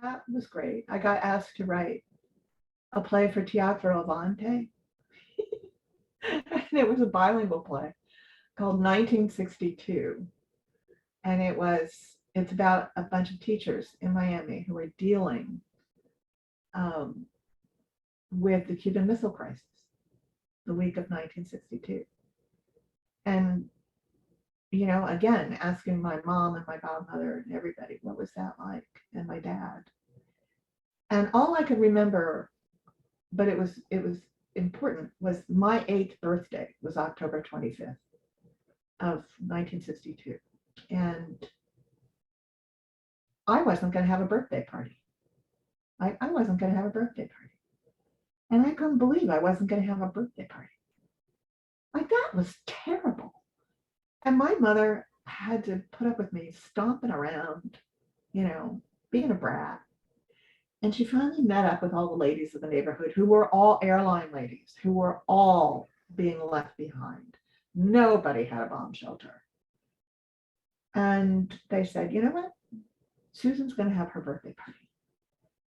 that was great. I got asked to write a play for Teatro Avante, and it was a bilingual play called 1962. And it's about a bunch of teachers in Miami who are dealing um, with the Cuban Missile Crisis, the week of 1962. And, again, asking my mom and my godmother and everybody, what was that like? And my dad. And all I could remember, but it was important, was my 8th birthday was October 25th of 1962. And I wasn't going to have a birthday party. I wasn't going to have a birthday party. And I couldn't believe I wasn't going to have a birthday party. Like, that was terrible. And my mother had to put up with me stomping around, being a brat. And she finally met up with all the ladies of the neighborhood who were all airline ladies, who were all being left behind. Nobody had a bomb shelter. And they said, you know what? Susan's going to have her birthday party.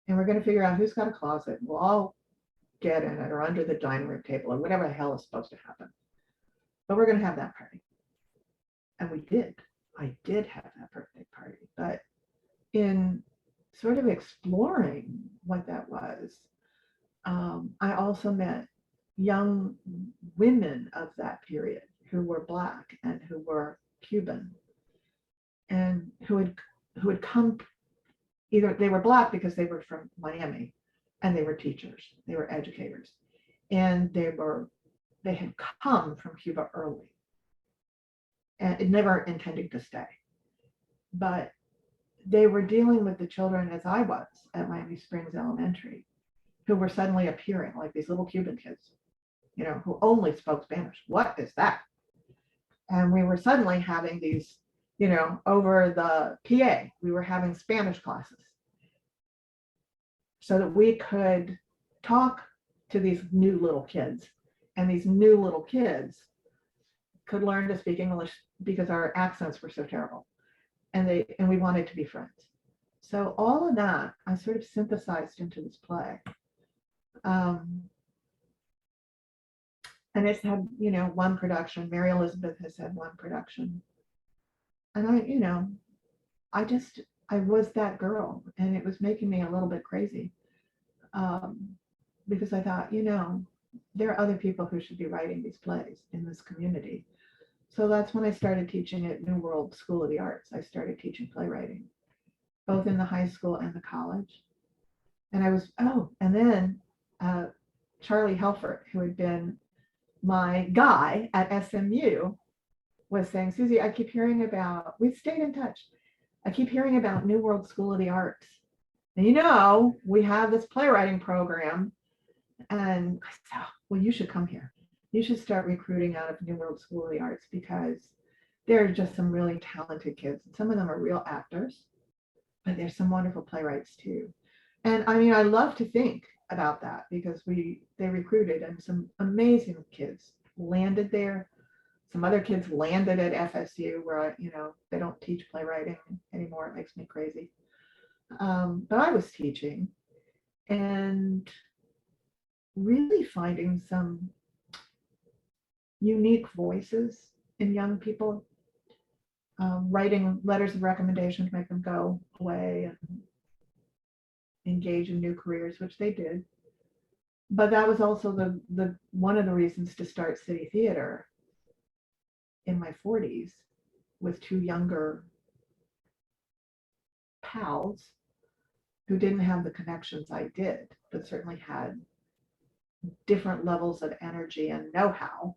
And we're going to figure out who's got a closet. We'll all get in it or under the dining room table or whatever the hell is supposed to happen. But we're going to have that party. And we did. I did have that birthday party. But in sort of exploring what that was, I also met young women of that period who were Black and who were Cuban and who had come, either they were Black because they were from Miami and they were teachers, they were educators, and they had come from Cuba early and never intending to stay. But they were dealing with the children, as I was at Miami Springs Elementary, who were suddenly appearing like these little Cuban kids, who only spoke Spanish. What is that? And we were suddenly having these, over the PA, we were having Spanish classes so that we could talk to these new little kids. And these new little kids could learn to speak English because our accents were so terrible. And we wanted to be friends. So all of that I sort of synthesized into this play. And it's had, one production. Mary Elizabeth has had one production. And I was that girl, and it was making me a little bit crazy. Because I thought, there are other people who should be writing these plays in this community. So that's when I started teaching at New World School of the Arts. I started teaching playwriting, both in the high school and the college. And and then Charlie Helfert, who had been my guy at SMU, was saying, Susie, I keep hearing about, we've stayed in touch. I keep hearing about New World School of the Arts. And we have this playwriting program. And I said, well, you should come here. You should start recruiting out of New World School of the Arts because there are just some really talented kids. And some of them are real actors, but there's some wonderful playwrights too. And I love to think about that because they recruited and some amazing kids landed there. Some other kids landed at FSU where, they don't teach playwriting anymore. It makes me crazy. But I was teaching and really finding some unique voices in young people, writing letters of recommendation to make them go away and engage in new careers, which they did. But that was also the one of the reasons to start City Theater in my 40s with two younger pals who didn't have the connections I did, but certainly had different levels of energy and know-how